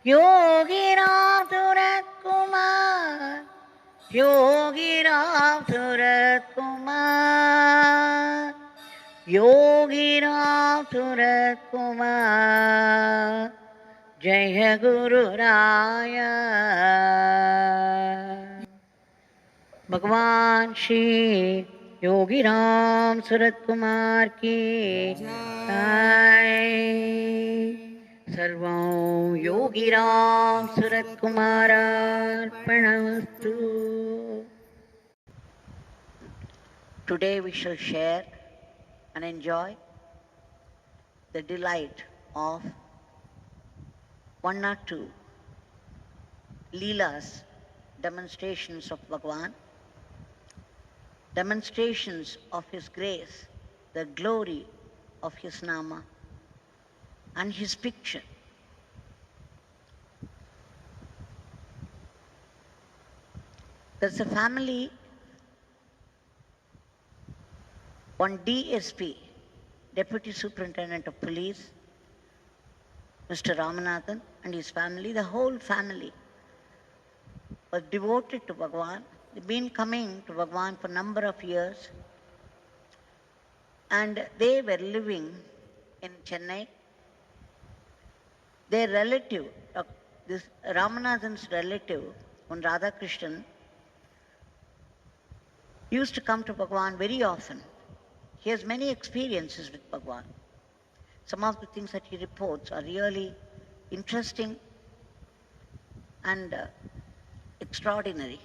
Yogi Ramsuratkumar, Yogi Ramsuratkumar, Yogi Ramsuratkumar, Jaya Guru Raya. Bhagwan Shri Yogi Ramsuratkumar ki Jai. Sarvam Yogi Ramsuratkumararpanamastu. Today we shall share and enjoy the delight of one or two Leelas, demonstrations of Bhagwan, demonstrations of His grace, the glory of His Nama, and His picture. There's a family, one DSP, Deputy Superintendent of Police, Mr. Ramanathan and his family, the whole family was devoted to Bhagwan. They've been coming to Bhagwan for a number of years, and they were living in Chennai. Their relative, this Ramanathan's relative, one Radhakrishnan, used to come to Bhagwan very often. He has many experiences with Bhagwan. Some of the things that he reports are really interesting and extraordinary.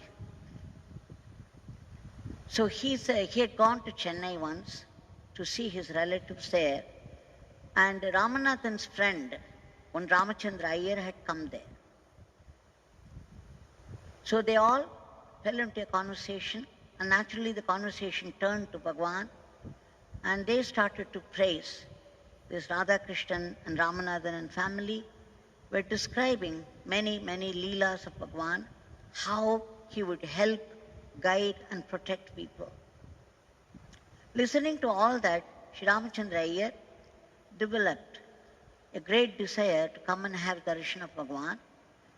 So he had gone to Chennai once to see his relatives there, and Ramanathan's friend, one Ramachandran Iyer, had come there. So they all fell into a conversation, and naturally the conversation turned to Bhagwan, and they started to praise this Radhakrishnan and Ramanathan and family were describing many, many Leelas of Bhagwan, how he would help, guide and protect people. Listening to all that, Shri Ramachandra Iyer developed a great desire to come and have darshan of Bhagwan.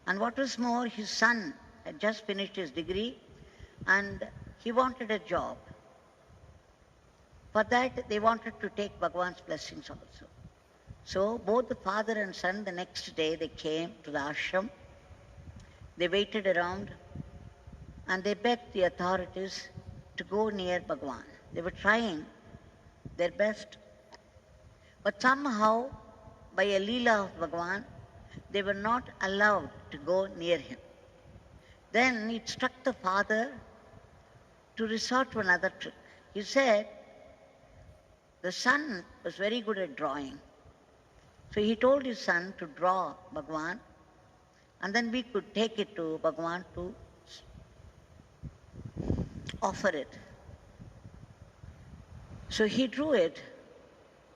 And what was more, his son had just finished his degree and he wanted a job. For that, they wanted to take Bhagwan's blessings also. So both the father and son, the next day they came to the ashram. They waited around and they begged the authorities to go near Bhagwan. They were trying their best. But somehow, by a leela of Bhagwan, they were not allowed to go near him. Then it struck the father to resort to another trick. He said, the son was very good at drawing. So he told his son to draw Bhagwan, and then we could take it to Bhagwan to offer it. So he drew it.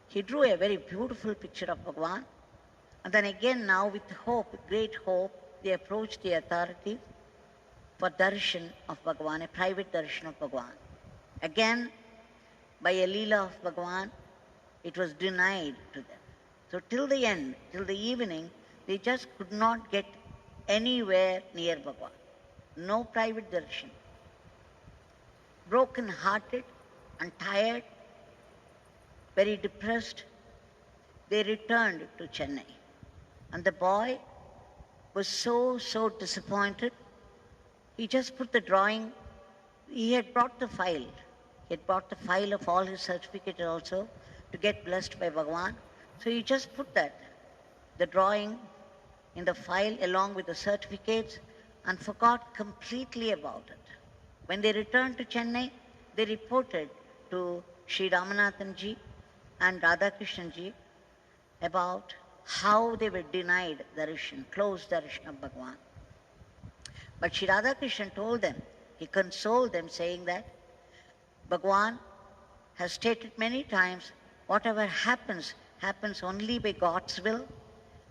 He drew a very beautiful picture of Bhagwan. And then again now with hope, great hope, they approached the authorities for darshan of Bhagwan, a private darshan of Bhagwan. Again, by a leela of Bhagwan, it was denied to them. So till the end, till the evening, they just could not get anywhere near Bhagwan. No private darshan. Broken-hearted and tired, very depressed, they returned to Chennai. And the boy was so disappointed. He just put the drawing, he had brought the file. He had brought the file of all his certificates also to get blessed by Bhagwan. So he just put that, the drawing in the file along with the certificates and forgot completely about it. When they returned to Chennai, they reported to Sri Ramanathan ji and Radhakrishnan ji about how they were denied darshan, closed darshan of Bhagwan. But Sri Radhakrishnan told them, he consoled them saying that Bhagwan has stated many times, whatever happens, happens only by God's will,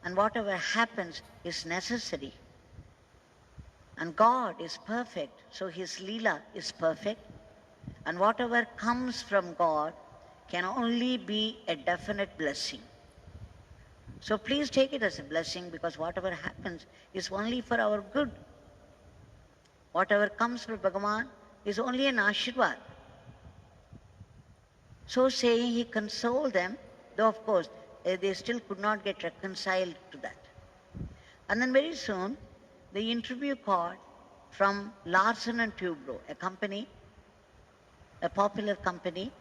and whatever happens is necessary. And God is perfect, so His Leela is perfect, and whatever comes from God can only be a definite blessing. So please take it as a blessing, because whatever happens is only for our good. Whatever comes from Bhagavan is only an ashirvad. So saying, he consoled them, though of course they still could not get reconciled to that. And then very soon, the interview card from Larsen and Toubro, a company, a popular company,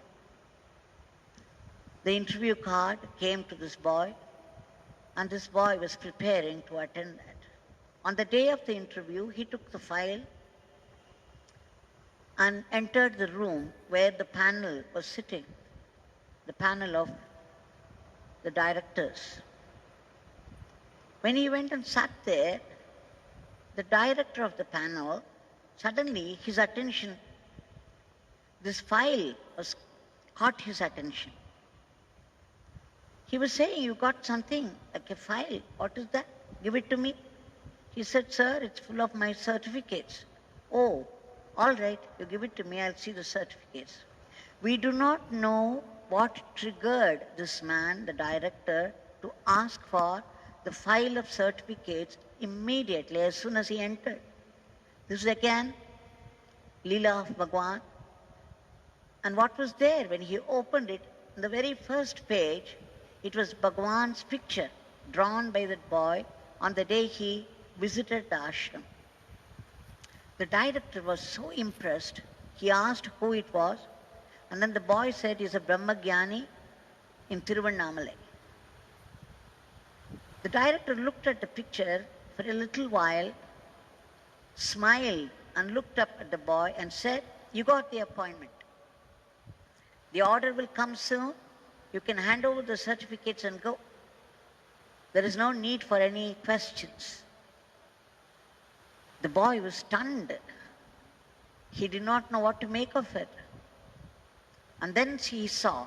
the interview card came to this boy, and this boy was preparing to attend that. On the day of the interview, he took the file and entered the room where the panel was sitting, the panel of the directors. When he went and sat there, the director of the panel, suddenly his attention, this file caught his attention. He was saying, "You got something, like a file. What is that? Give it to me." He said, "Sir, it's full of my certificates." "Oh, all right, you give it to me, I'll see the certificates." We do not know what triggered this man, the director, to ask for the file of certificates immediately as soon as he entered. This is again Leela of Bhagwan. And what was there when he opened it, on the very first page, it was Bhagwan's picture drawn by that boy on the day he visited the ashram. The director was so impressed, he asked who it was, and then the boy said he's a Brahmagyani in Tiruvannamalai. The director looked at the picture for a little while, smiled and looked up at the boy and said, "You got the appointment. The order will come soon. You can hand over the certificates and go. There is no need for any questions." The boy was stunned. He did not know what to make of it. And then he saw,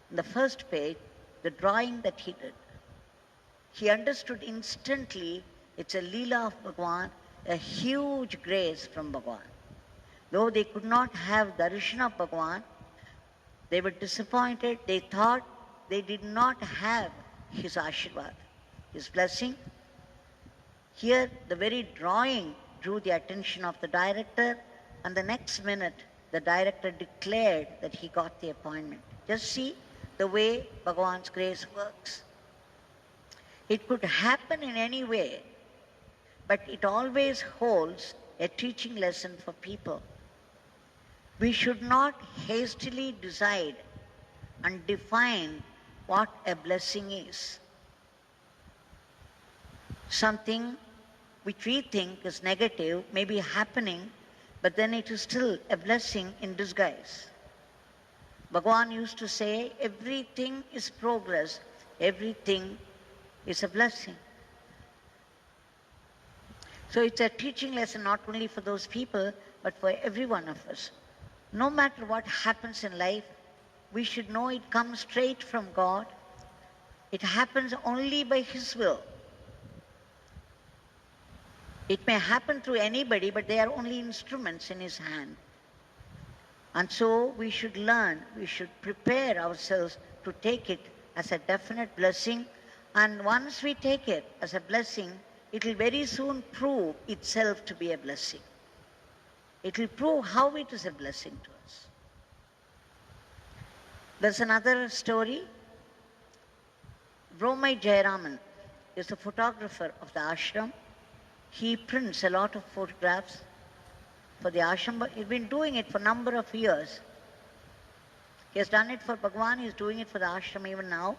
on the first page, the drawing that he did. He understood instantly it's a Leela of Bhagwan, a huge grace from Bhagwan. Though they could not have Darshan of Bhagwan, they were disappointed. They thought they did not have his ashirvad, his blessing. Here, the very drawing drew the attention of the director, and the next minute, the director declared that he got the appointment. Just see the way Bhagavan's grace works. It could happen in any way, but it always holds a teaching lesson for people. We should not hastily decide and define what a blessing is. Something which we think is negative may be happening, but then it is still a blessing in disguise. Bhagwan used to say, everything is progress, everything is a blessing. So it's a teaching lesson not only for those people, but for every one of us. No matter what happens in life, we should know it comes straight from God. It happens only by His will. It may happen through anybody, but they are only instruments in His hand. And so we should learn, we should prepare ourselves to take it as a definite blessing. And once we take it as a blessing, it will very soon prove itself to be a blessing. It will prove how it is a blessing to us. There's another story. Bromai Jayaraman is the photographer of the ashram. He prints a lot of photographs for the ashram, but he's been doing it for a number of years. He has done it for Bhagwan, he's doing it for the ashram even now.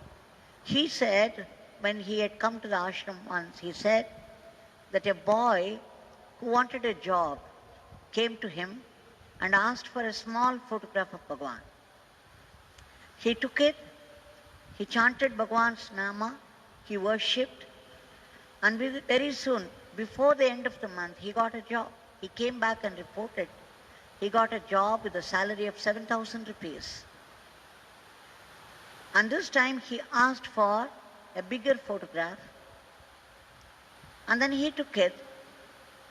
He said, when he had come to the ashram once, he said that a boy who wanted a job came to him and asked for a small photograph of Bhagwan. He took it, he chanted Bhagwan's nama, he worshipped, and very soon, before the end of the month, he got a job. He came back and reported he got a job with a salary of 7,000 rupees. And this time he asked for a bigger photograph, and then he took it.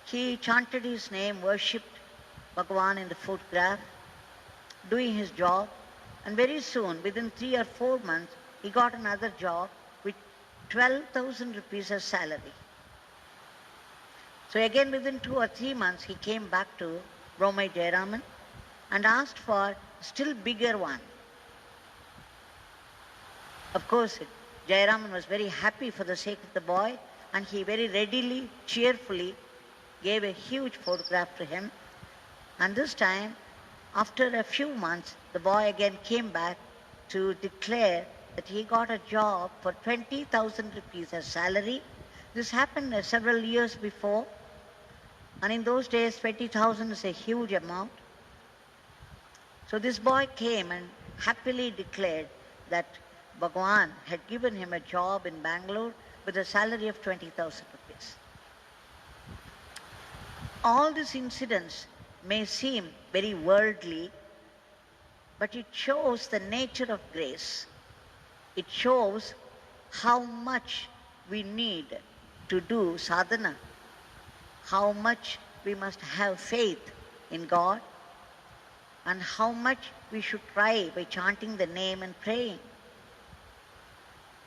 He chanted his name, worshipped Bhagwan in the photograph, doing his job, and very soon, within 3 or 4 months, he got another job with 12,000 rupees as salary. So again within 2 or 3 months he came back to Bromai Jayaraman and asked for a still bigger one. Of course, Jayaraman was very happy for the sake of the boy, and he very readily, cheerfully gave a huge photograph to him. And this time, after a few months, the boy again came back to declare that he got a job for 20,000 rupees as salary. This happened several years before, and in those days 20,000 is a huge amount. So this boy came and happily declared that Bhagwan had given him a job in Bangalore with a salary of 20,000 rupees. All these incidents may seem very worldly, but it shows the nature of grace. It shows how much we need to do sadhana, how much we must have faith in God, and how much we should try by chanting the name and praying.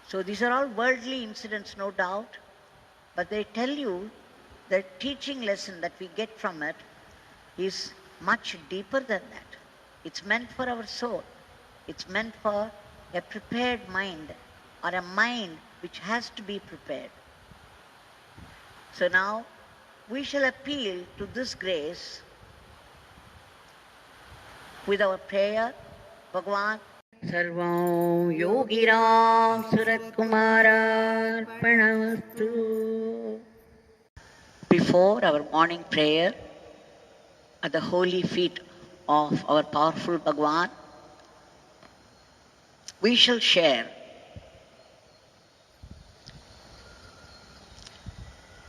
So these are all worldly incidents, no doubt, but they tell you the teaching lesson that we get from it is much deeper than that. It's meant for our soul. It's meant for a prepared mind, or a mind which has to be prepared. So now we shall appeal to this grace with our prayer. Bhagwan Sarvam Yogi Ramsuratkumar Arpanamastu. Before our morning prayer, at the holy feet of our powerful Bhagwan, we shall share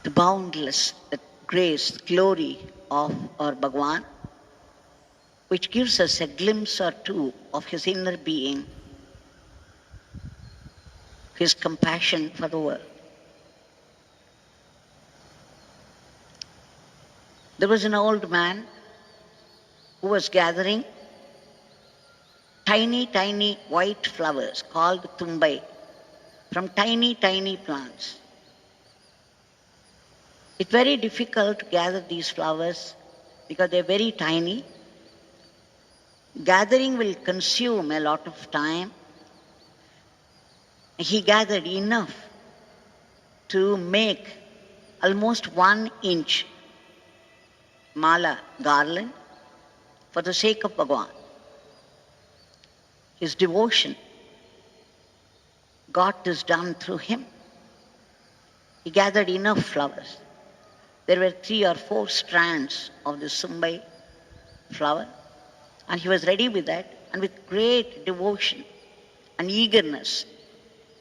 the boundless, the grace, glory of our Bhagwan, which gives us a glimpse or two of his inner being, his compassion for the world. There was an old man who was gathering tiny, tiny white flowers called tumbai from tiny, tiny plants. It's very difficult to gather these flowers because they're very tiny. Gathering will consume a lot of time. He gathered enough to make almost 1 inch mala, garland, for the sake of Bhagwan. His devotion got this done through him. He gathered enough flowers. There were 3 or 4 strands of the Sumbai flower, and he was ready with that, and with great devotion and eagerness,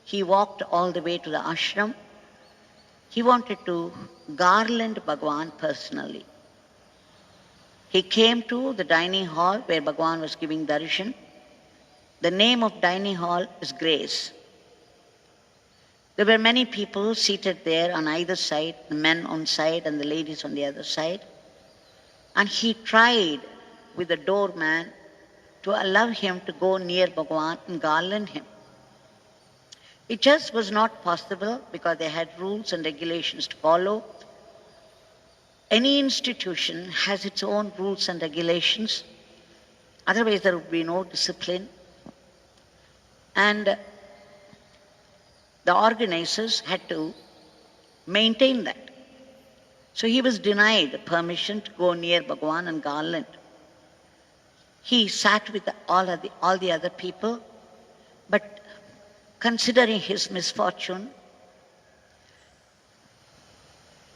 he walked all the way to the ashram. He wanted to garland Bhagwan personally. He came to the dining hall where Bhagwan was giving darshan. The name of dining hall is Grace. There were many people seated there on either side, the men on side and the ladies on the other side. And he tried with the doorman to allow him to go near Bhagwan and garland him. It just was not possible because they had rules and regulations to follow. Any institution has its own rules and regulations. Otherwise there would be no discipline. And the organizers had to maintain that. So he was denied permission to go near Bhagwan and garland. He sat with all the other people, but considering his misfortune,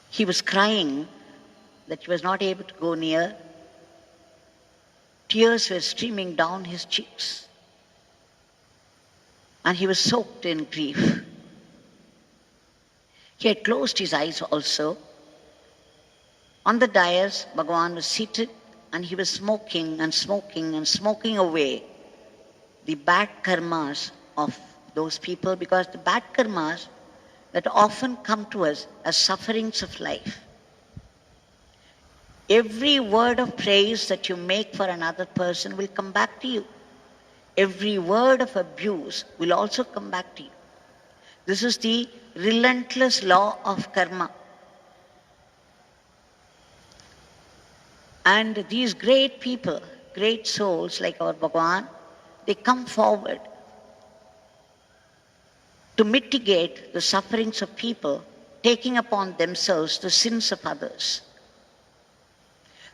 he was crying that he was not able to go near. Tears were streaming down his cheeks, and he was soaked in grief. He had closed his eyes also. On the dais, Bhagwan was seated, and he was smoking and smoking and smoking away the bad karmas of those people, because the bad karmas that often come to us as sufferings of life. Every word of praise that you make for another person will come back to you. Every word of abuse will also come back to you. This is the relentless law of karma. And these great people, great souls like our Bhagwan, they come forward to mitigate the sufferings of people, taking upon themselves the sins of others.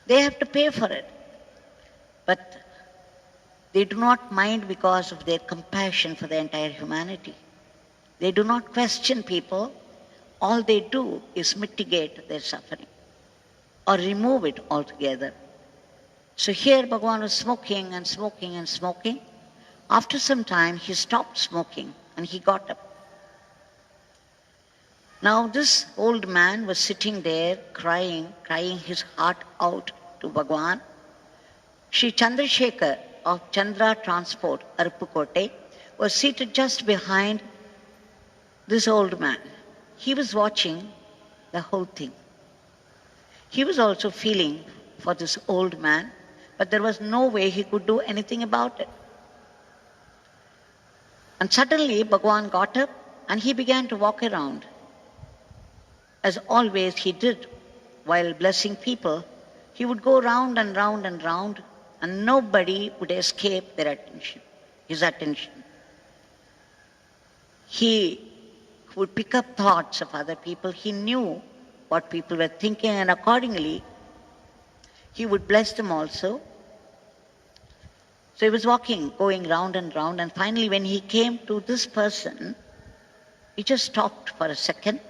They have to pay for it, but they do not mind because of their compassion for the entire humanity. They do not question people. All they do is mitigate their suffering or remove it altogether. So here Bhagwan was smoking and smoking and smoking. After some time, he stopped smoking and he got up. Now this old man was sitting there crying his heart out to Bhagwan. Shri Chandrasekhar of Chandra Transport, Aruppukotte, was seated just behind this old man. He was watching the whole thing. He was also feeling for this old man, but there was no way he could do anything about it. And suddenly Bhagwan got up and he began to walk around. As always he did while blessing people, he would go round and round and round, and nobody would escape their attention, his attention. He would pick up thoughts of other people. He knew what people were thinking, and accordingly, he would bless them also. So he was walking, going round and round, and finally when he came to this person, he just stopped for a second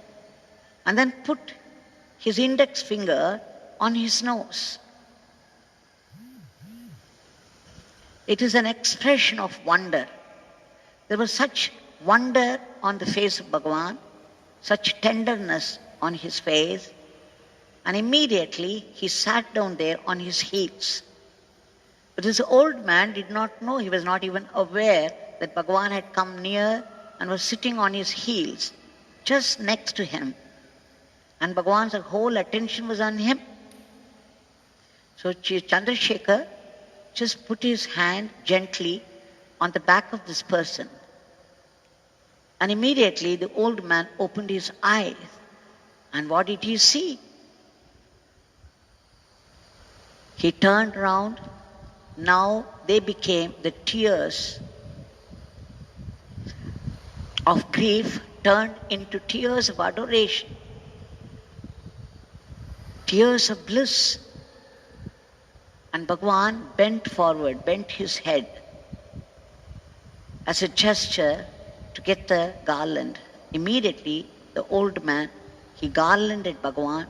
and then put his index finger on his nose. It is an expression of wonder. There was such wonder on the face of Bhagavan, such tenderness on his face, and immediately he sat down there on his heels. But this old man did not know, he was not even aware that Bhagavan had come near and was sitting on his heels just next to him. And Bhagavan's whole attention was on him. So Chandrasekhar just put his hand gently on the back of this person. And immediately the old man opened his eyes. And what did he see? He turned around. Now they became the tears of grief turned into tears of adoration, tears of bliss. And Bhagwan bent forward, bent his head as a gesture to get the garland. Immediately, the old man, he garlanded Bhagwan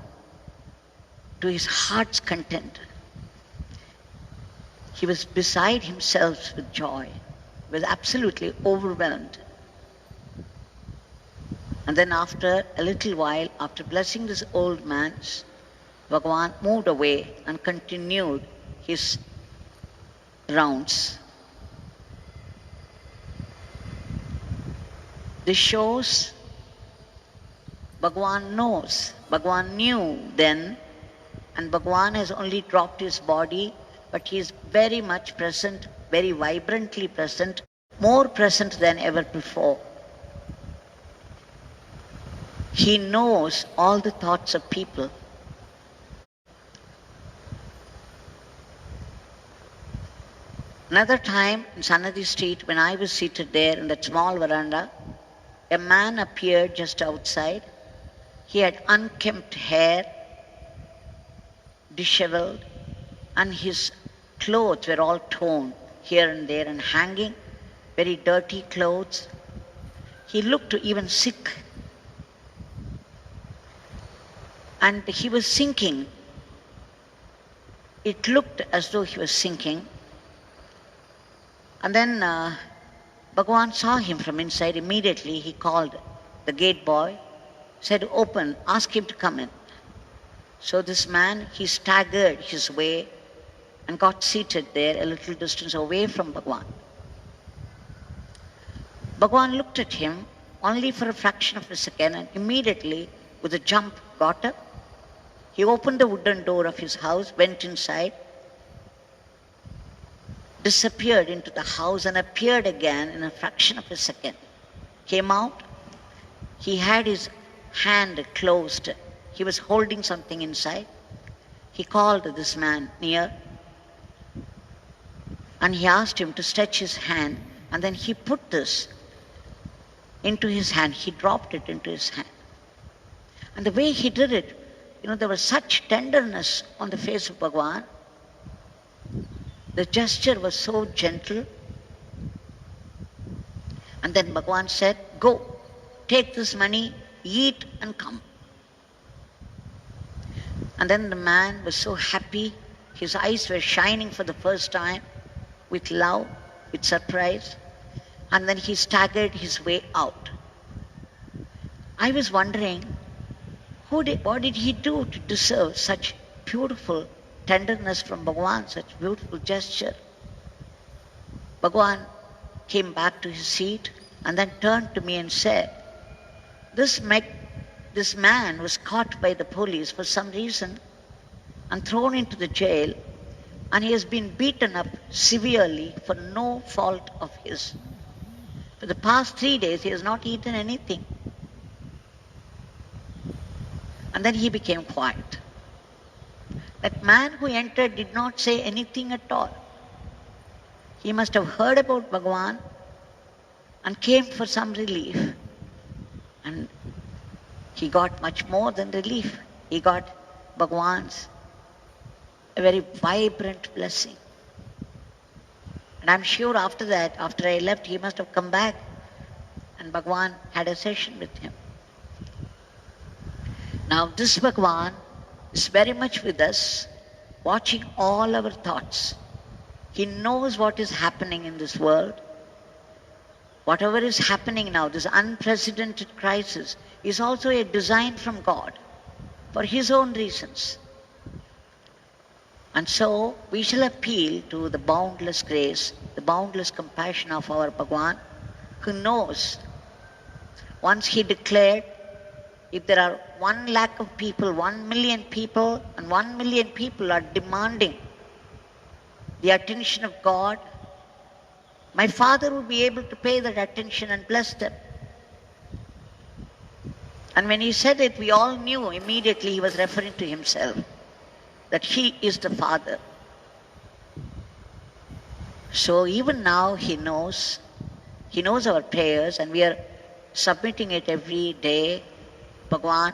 to his heart's content. He was beside himself with joy. He was absolutely overwhelmed. And then after a little while, after blessing this old man, Bhagwan moved away and continued his rounds. This shows Bhagwan knows. Bhagwan knew then, and Bhagwan has only dropped his body, but he is very much present, very vibrantly present, more present than ever before. He knows all the thoughts of people. Another time in Sannidhi Street, when I was seated there in that small veranda, a man appeared just outside. He had unkempt hair, disheveled, and his clothes were all torn here and there and hanging, very dirty clothes. He looked even sick. And he was sinking. It looked as though he was sinking. And then Bhagavan saw him from inside. Immediately he called the gate boy, said, "Open, ask him to come in." So this man, he staggered his way and got seated there a little distance away from Bhagavan. Bhagavan looked at him only for a fraction of a second and immediately, with a jump, got up. He opened the wooden door of his house, went inside, disappeared into the house and appeared again in a fraction of a second. Came out, He had his hand closed. He was holding something inside. He called this man near and he asked him to stretch his hand, and then he put this into his hand. He dropped it into his hand. And the way he did it, there was such tenderness on the face of Bhagwan. The gesture was so gentle. And then Bhagwan said, "Go, take this money, eat and come." And then the man was so happy. His eyes were shining for the first time with love, with surprise. And then he staggered his way out. I was wondering, what did he do to deserve such beautiful tenderness from Bhagwan, such beautiful gesture? Bhagwan came back to his seat and then turned to me and said, this man was caught by the police for some reason and thrown into the jail, and he has been beaten up severely for no fault of his. For the past 3 days he has not eaten anything. And then he became quiet. That man who entered did not say anything at all. He must have heard about Bhagwan and came for some relief. And he got much more than relief. He got Bhagwan's a very vibrant blessing. And I'm sure after that, after I left, he must have come back and Bhagwan had a session with him. Now this Bhagwan is very much with us, watching all our thoughts. He knows what is happening in this world. Whatever is happening now, this unprecedented crisis, is also a design from God for His own reasons. And so we shall appeal to the boundless grace, the boundless compassion of our Bhagwan, who knows. Once He declared, if there are 1 lakh of people, 1 million people, and 1 million people are demanding the attention of God, my Father will be able to pay that attention and bless them. And when He said it, we all knew immediately He was referring to Himself, that He is the Father. So even now He knows our prayers, and we are submitting it every day. Bhagwan,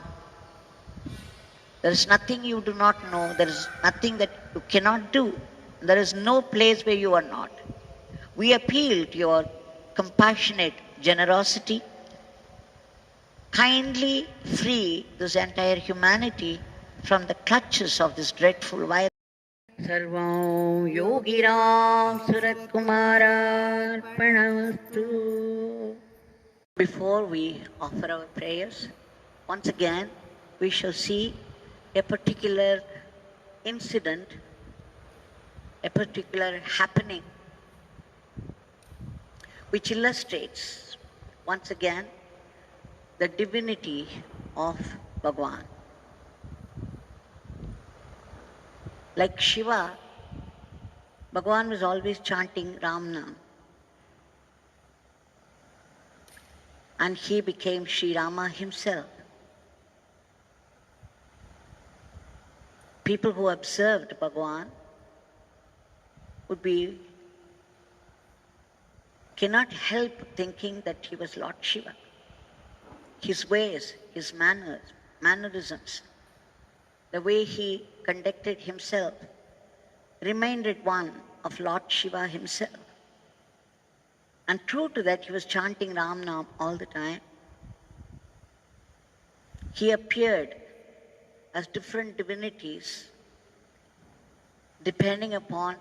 there is nothing you do not know, there is nothing that you cannot do, there is no place where you are not. We appeal to your compassionate generosity. Kindly free this entire humanity from the clutches of this dreadful virus. Sarvam Yogi Ramsuratkumar Arpanastu. Before we offer our prayers, once again we shall see a particular incident, a particular happening, which illustrates once again the divinity of Bhagwan. Like Shiva, Bhagwan was always chanting Ram Nam. And he became Sri Rama himself. People who observed Bhagwan cannot help thinking that he was Lord Shiva. His ways, his mannerisms, the way he conducted himself reminded one of Lord Shiva himself. And true to that, he was chanting Ram Nam all the time. He appeared as different divinities depending upon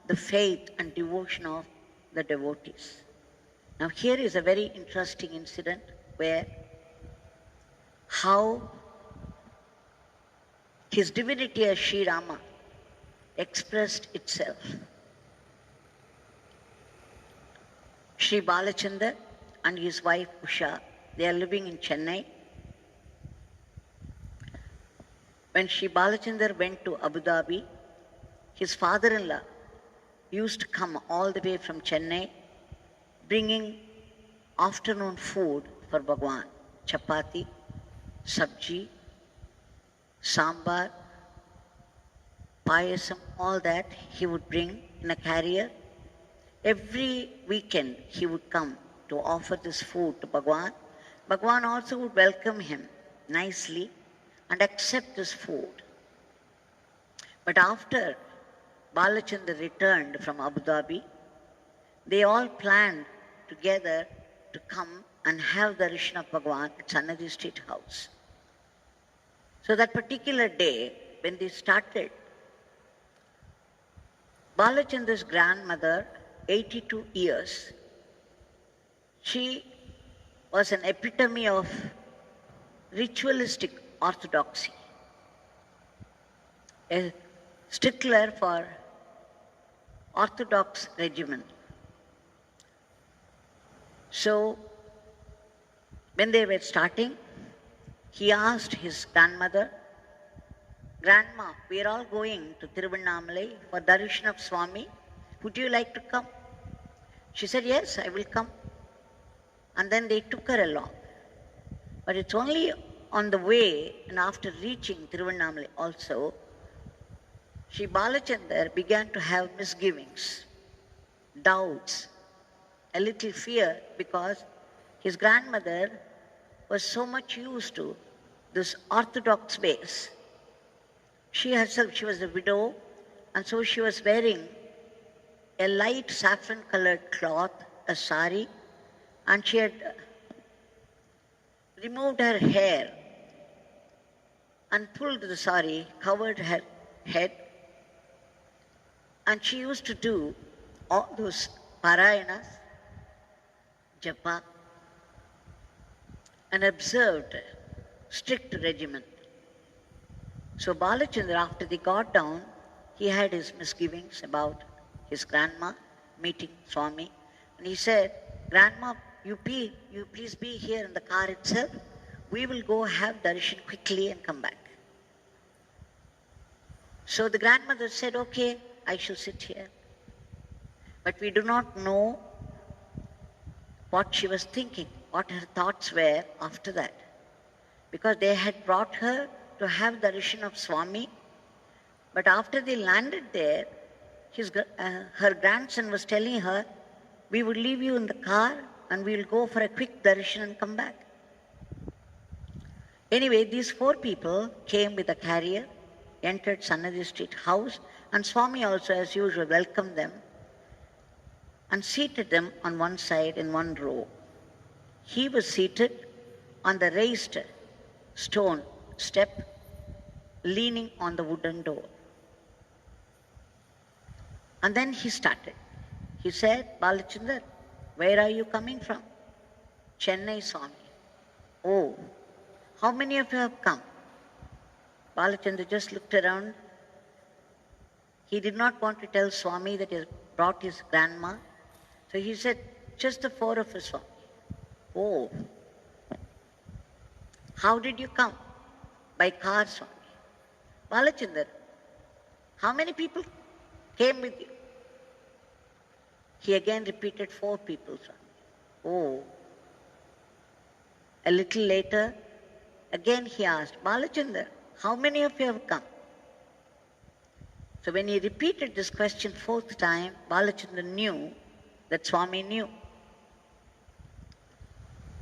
the faith and devotion of the devotees. Now here is a very interesting incident where how his divinity as Sri Rama expressed itself. Shri Balanchander and his wife Usha, they are living in Chennai. When Shri Balanchander went to Abu Dhabi, his father-in-law used to come all the way from Chennai, bringing afternoon food for Bhagwan, chapati, sabji, sambar, payasam, all that he would bring in a carrier. Every weekend he would come to offer this food to Bhagwan. Bhagwan also would welcome him nicely and accept this food. But after Balanchander returned from Abu Dhabi, they all planned together to come and have the darshan of Bhagwan at Sannidhi Street House. So that particular day, when they started, Balachandra's grandmother, 82 years, she was an epitome of ritualistic orthodoxy, a stickler for orthodox regimen. So, when they were starting, he asked his grandmother, "Grandma, we are all going to Tiruvannamalai for Darshan of Swami. Would you like to come?" She said, "Yes, I will come." And then they took her along. But it's only on the way and after reaching Tiruvannamalai also, Shri Balachandar began to have misgivings, doubts, a little fear, because his grandmother was so much used to this orthodox ways. She herself, she was a widow, and so she was wearing a light saffron-colored cloth, a sari, and she had removed her hair and pulled the sari, covered her head, and she used to do all those parayanas, japa, and observed strict regimen. So Balachandra, after they got down, he had his misgivings about his grandma meeting Swami. And he said, "Grandma, you please be here in the car itself. We will go have darshan quickly and come back." So the grandmother said, "Okay, I shall sit here." But we do not know what she was thinking, what her thoughts were after that. Because they had brought her to have darshan of Swami, but after they landed there, her grandson was telling her, "We will leave you in the car and we will go for a quick darshan and come back." Anyway, these 4 people came with a carrier, entered Sannidhi Street House, and Swami also, as usual, welcomed them and seated them on one side in one row. He was seated on the raised stone step, leaning on the wooden door. And then he started. He said, "Balachandar, where are you coming from?" "Chennai, Swami." "Oh, how many of you have come?" Balachandar just looked around. He did not want to tell Swami that he had brought his grandma. So he said, "Just the 4 of us, Swami." "Oh, how did you come?" "By car, Swami." "Balachandar, how many people came with you?" He again repeated, 4 people, Swami. "Oh." A little later, again he asked, "Balachandar, how many of you have come?" So when he repeated this question 4th time, Balachandar knew that Swami knew.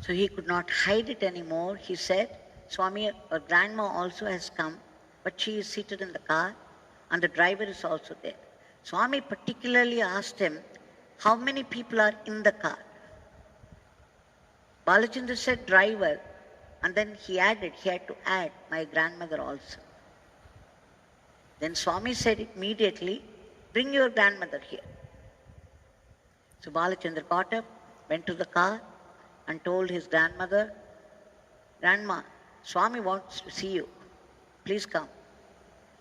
So he could not hide it anymore. He said, "Swami, our grandma also has come, but she is seated in the car and the driver is also there." Swami particularly asked him, "How many people are in the car?" Balachandra said, "Driver." And then he had to add, "My grandmother also." Then Swami said immediately, "Bring your grandmother here." So Balachandra got up, went to the car, and told his grandmother, "Grandma, Swami wants to see you. Please come."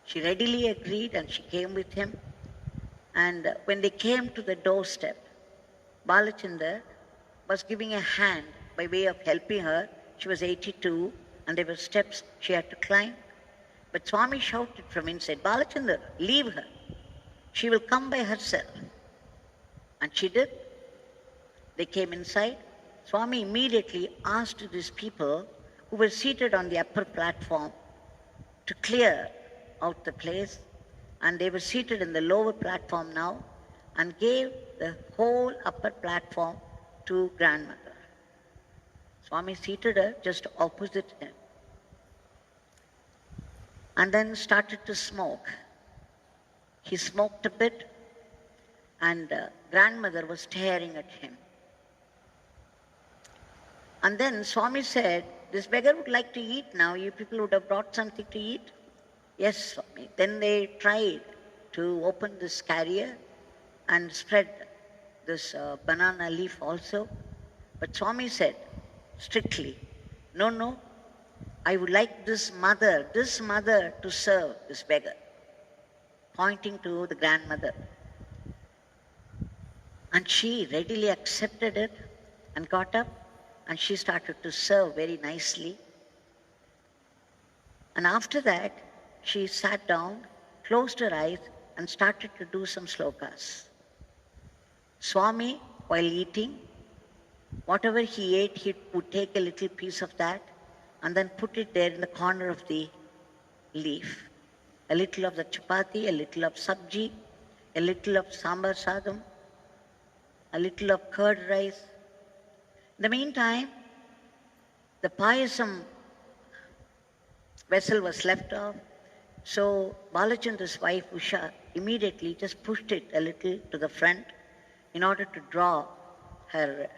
She readily agreed and she came with him. And when they came to the doorstep, Balachandar was giving a hand by way of helping her. She was 82 and there were steps she had to climb. But Swami shouted from inside, "Balachandar, leave her. She will come by herself." And she did. They came inside. Swami immediately asked these people who were seated on the upper platform to clear out the place, and they were seated in the lower platform now and gave the whole upper platform to grandmother. Swami seated her just opposite him and then started to smoke. He smoked a bit and grandmother was staring at him. And then Swami said, "This beggar would like to eat now. You people would have brought something to eat?" "Yes, Swami." Then they tried to open this carrier and spread this banana leaf also. But Swami said strictly, "No, no, I would like this mother to serve this beggar," pointing to the grandmother. And she readily accepted it and got up and she started to serve very nicely. And after that, she sat down, closed her eyes and started to do some slokas. Swami, while eating, whatever he ate, he would take a little piece of that and then put it there in the corner of the leaf. A little of the chapati, a little of sabji, a little of sambar sadam, a little of curd rice. In the meantime, the payasam vessel was left off, so Balachandra's wife Usha immediately just pushed it a little to the front in order to draw her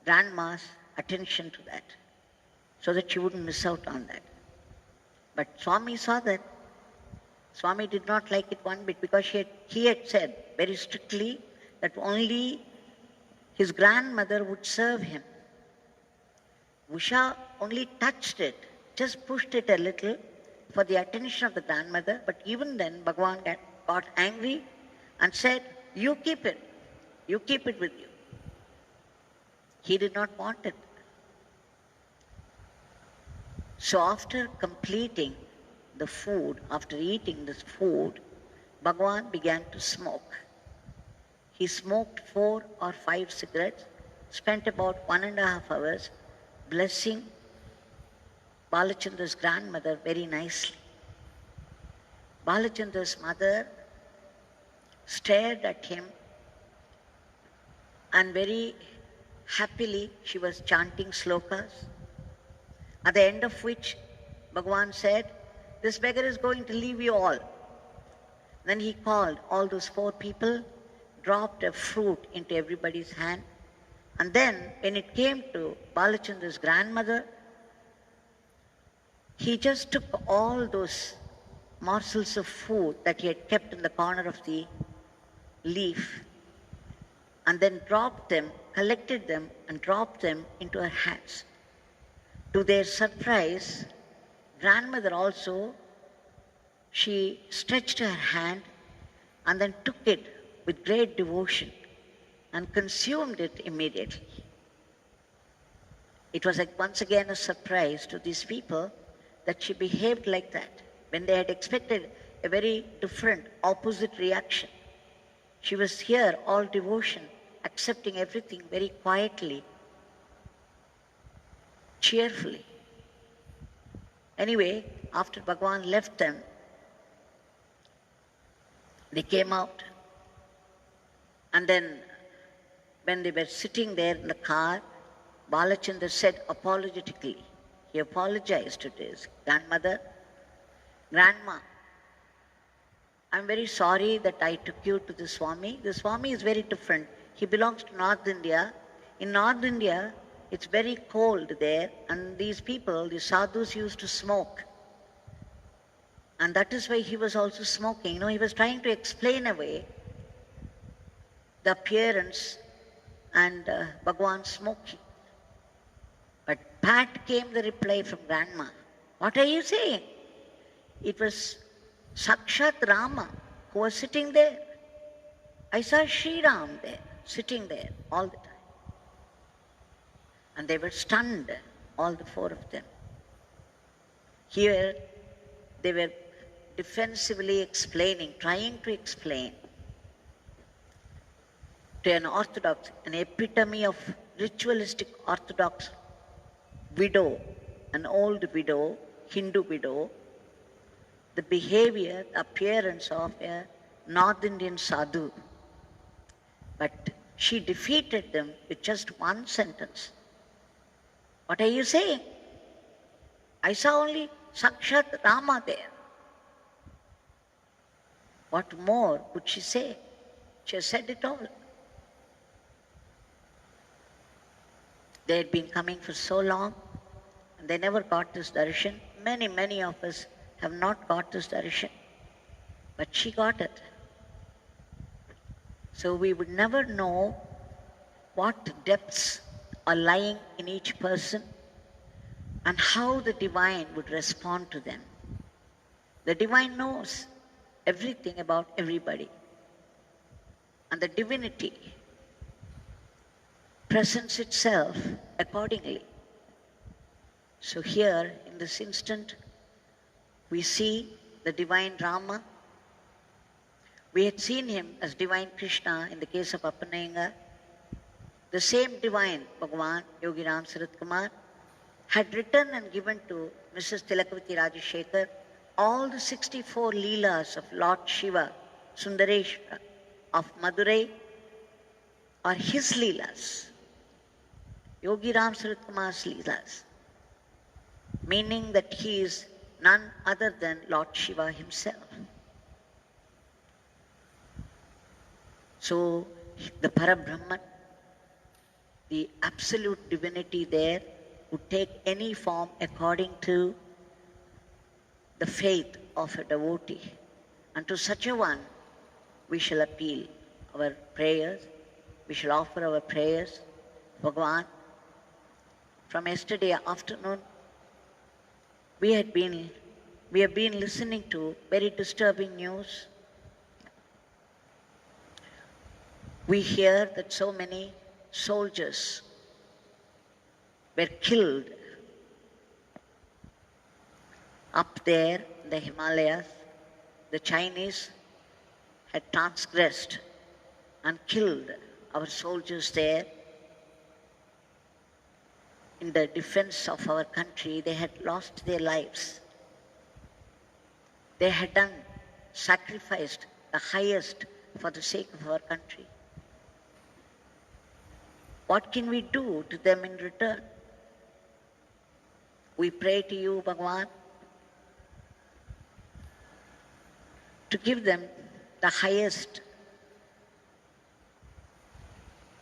grandma's attention to that, so that she wouldn't miss out on that. But Swami saw that. Swami did not like it one bit, because he had said very strictly that only his grandmother would serve him. Usha only touched it, just pushed it a little for the attention of the grandmother, but even then Bhagwan got angry and said, "You keep it with you." He did not want it. So after completing the food, after eating this food, Bhagwan began to smoke. He smoked 4 or 5 cigarettes, spent about 1.5 hours blessing Balachandra's grandmother very nicely. Balachandra's mother stared at him and very happily she was chanting slokas, at the end of which Bhagwan said, "This beggar is going to leave you all." Then he called all those 4 people, dropped a fruit into everybody's hand, and then when it came to Balachandra's grandmother, he just took all those morsels of food that he had kept in the corner of the leaf and then dropped them, collected them and dropped them into her hands. To their surprise, grandmother also, she stretched her hand and then took it with great devotion and consumed it immediately. It was once again a surprise to these people that she behaved like that when they had expected a very different, opposite reaction. She was here all devotion, accepting everything very quietly, cheerfully. Anyway, after Bhagwan left them, they came out. And then when they were sitting there in the car, Balachandra said apologetically, he apologized to his grandmother, "Grandma, I'm very sorry that I took you to the Swami. The Swami is very different. He belongs to North India. In North India, it's very cold there, and these people, the sadhus, used to smoke. And that is why he was also smoking. You know, he was trying to explain away the appearance and Bhagwan smoking. But pat came the reply from grandma. "What are you saying?" It was Sakshat Rama who was sitting there. I saw Shri Ram there, sitting there all the time. And they were stunned, all the 4 of them. Here they were defensively explaining, trying to explain to an orthodox, an epitome of ritualistic orthodox widow an old widow, Hindu widow, the behavior, the appearance of a North Indian sadhu. But she defeated them with just one sentence. What are you saying? I saw only Sakshat Rama there. What more could she say? She has said it all. They had been coming for so long, and they never got this darshan. Many of us have not got this darshan, but she got it. So we would never know what depths are lying in each person and how the divine would respond to them. The divine knows everything about everybody, and the divinity presents itself accordingly. So here, in this instant, we see the divine Rama. We had seen him as divine Krishna in the case of Appanayanga. The same divine Bhagwan, Yogi Ramsuratkumar, had written and given to Mrs. Tilakavati Rajashekar all the 64 Leelas of Lord Shiva, Sundareshwara of Madurai are his Leelas. Yogi Ramsuratkumar's Leelas, meaning that he is none other than Lord Shiva himself. So the Parabrahman, the absolute divinity there, would take any form according to the faith of a devotee. And to such a one, we shall appeal our prayers, we shall offer our prayers. Bhagwan, from yesterday afternoon, we have been listening to very disturbing news. We hear that so many soldiers were killed up there in the Himalayas. The Chinese had transgressed and killed our soldiers there. In the defense of our country, they had lost their lives. They had sacrificed the highest for the sake of our country. What can we do to them in return? We pray to you, Bhagwan, to give them the highest,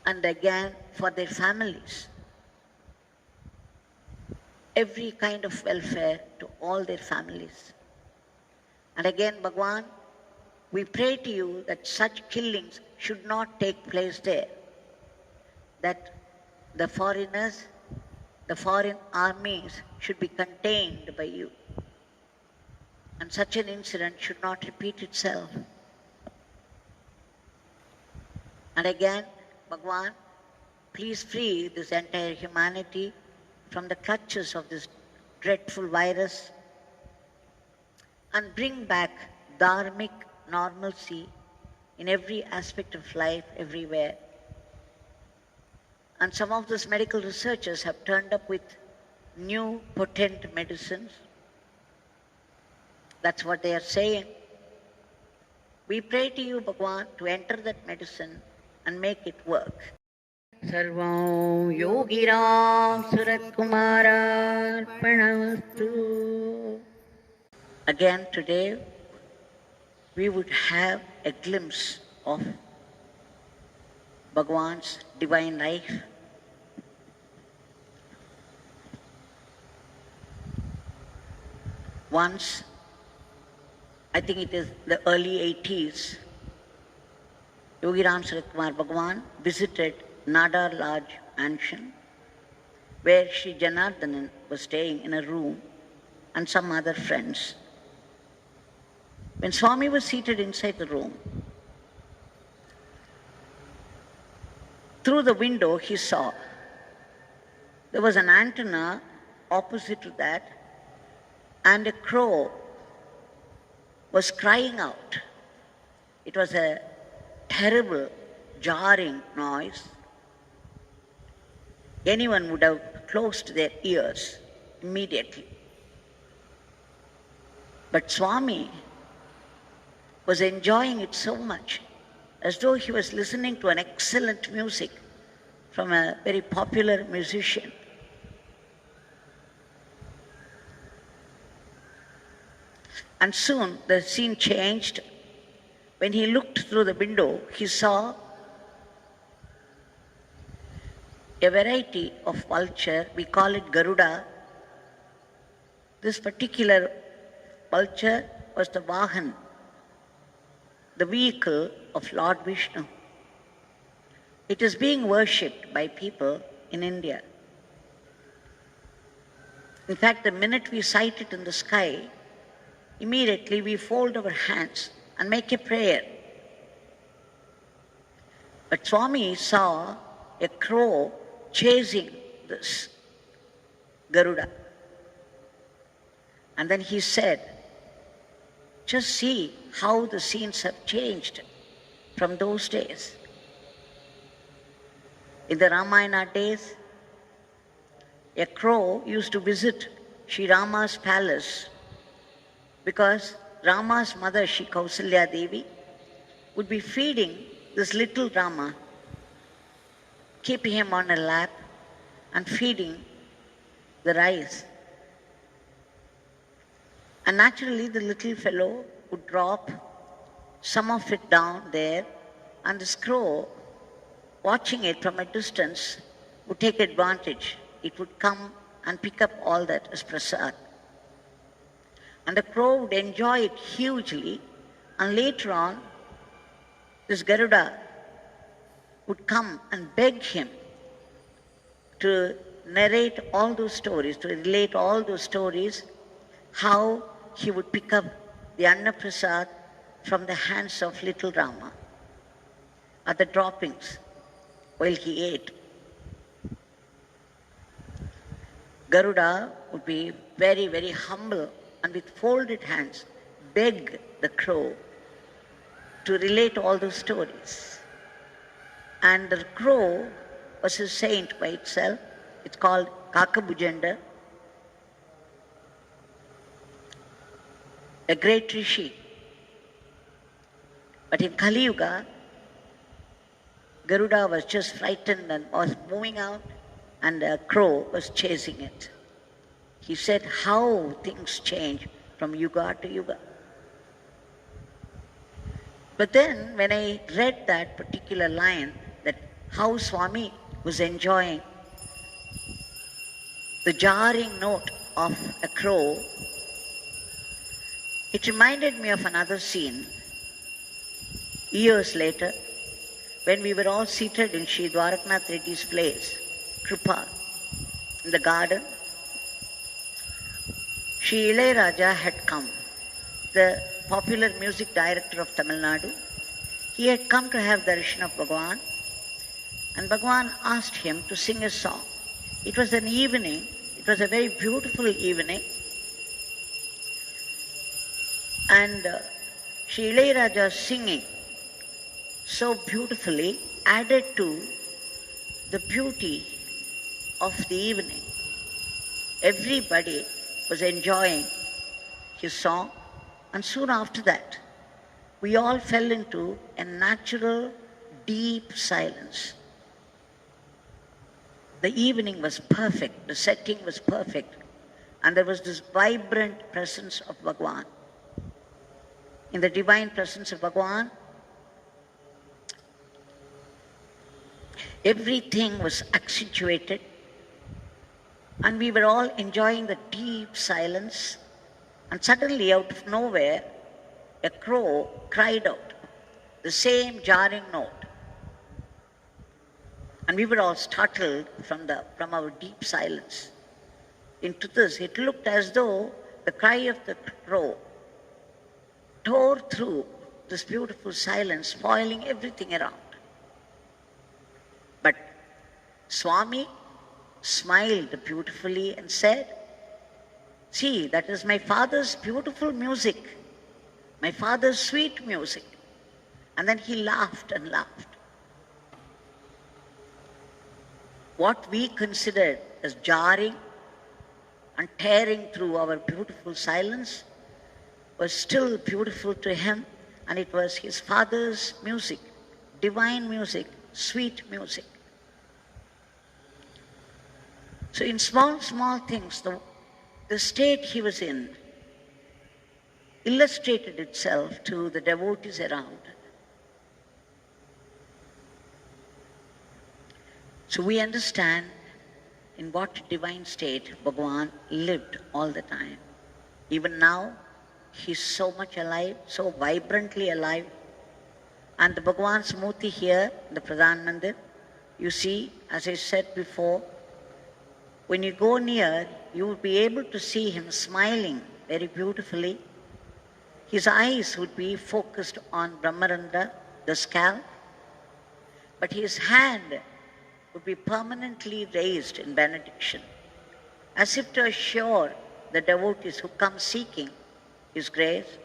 and again for their families, every kind of welfare to all their families. And again, Bhagwan, we pray to you that such killings should not take place there, that the foreigners, the foreign armies should be contained by you, and such an incident should not repeat itself. And again, Bhagwan, please free this entire humanity from the clutches of this dreadful virus and bring back dharmic normalcy in every aspect of life everywhere. And some of these medical researchers have turned up with new potent medicines. That's what they are saying. We pray to you, Bhagwan, to enter that medicine and make it work. Sarvam Yogi Ramsuratkumar Arpanamastu. Again today, we would have a glimpse of Bhagwan's divine life. Once, I think it is the early 80s, Yogi Ramsuratkumar Bhagwan visited Nadar Lodge Mansion, where Shri Janardhanan was staying in a room and some other friends. When Swami was seated inside the room, through the window he saw there was an antenna opposite to that, and a crow was crying out. It was a terrible, jarring noise. Anyone would have closed their ears immediately. But Swami was enjoying it so much, as though he was listening to an excellent music from a very popular musician. And soon the scene changed. When he looked through the window, he saw a variety of vulture. We call it Garuda. This particular vulture was the Vahan, the vehicle of Lord Vishnu. It is being worshipped by people in India. In fact, the minute we sight it in the sky, immediately we fold our hands and make a prayer. But Swami saw a crow chasing this Garuda. And then he said, just see how the scenes have changed from those days. In the Ramayana days, a crow used to visit Sri Rama's palace because Rama's mother, Sri Kausalya Devi, would be feeding this little Rama, keeping him on her lap and feeding the rice. And naturally, the little fellow would drop some of it down there, and this crow, watching it from a distance, would take advantage. It would come and pick up all that as prasad. And the crow would enjoy it hugely, and later on, this Garuda would come and beg him to narrate all those stories, to relate all those stories, how he would pick up the Anna Prasad from the hands of little Rama, at the droppings while he ate. Garuda would be very, very humble and with folded hands beg the crow to relate all those stories. And the crow was a saint by itself. It's called Kakabujanda, a great rishi. But in Kali Yuga, Garuda was just frightened and was moving out, and a crow was chasing it. He said how things change from yuga to yuga. But then when I read that particular line, that how Swami was enjoying the jarring note of a crow, it reminded me of another scene. Years later, when we were all seated in Sri Dwarakanath Reddy's place, Kripa, in the garden, Sri Ilayaraja had come, the popular music director of Tamil Nadu. He had come to have Darshan of Bhagwan, and Bhagwan asked him to sing a song. It was an evening, it was a very beautiful evening, and Sri Ilayaraja's singing so beautifully added to the beauty of the evening. Everybody was enjoying his song, and soon after that, we all fell into a natural, deep silence. The evening was perfect, the setting was perfect, and there was this vibrant presence of Bhagwan. In the divine presence of Bhagwan, everything was accentuated, and we were all enjoying the deep silence, and suddenly out of nowhere, a crow cried out the same jarring note. And we were all startled from our deep silence. Into this, it looked as though the cry of the crow tore through this beautiful silence, spoiling everything around. But Swami smiled beautifully and said, "See, that is my father's beautiful music, my father's sweet music." And then he laughed and laughed. What we considered as jarring and tearing through our beautiful silence was still beautiful to him, and it was his father's music, divine music, sweet music. So in small, small things, the state he was in illustrated itself to the devotees around. So we understand in what divine state Bhagwan lived all the time. Even now, he's so much alive, so vibrantly alive. And the Bhagwan's Murti here, in the Pradhan Mandir, you see, as I said before, when you go near, you will be able to see him smiling very beautifully. His eyes would be focused on Brahmarandha, the scalp, but his hand would be permanently raised in benediction, as if to assure the devotees who come seeking his grace,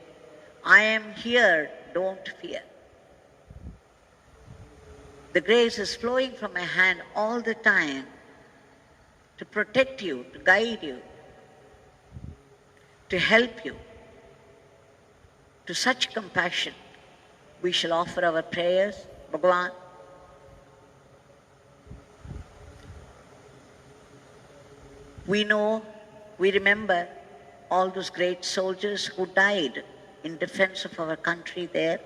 I am here, don't fear. The grace is flowing from my hand all the time to protect you, to guide you, to help you. To such compassion, we shall offer our prayers. Bhagavan, we know, we remember all those great soldiers who died in defense of our country there.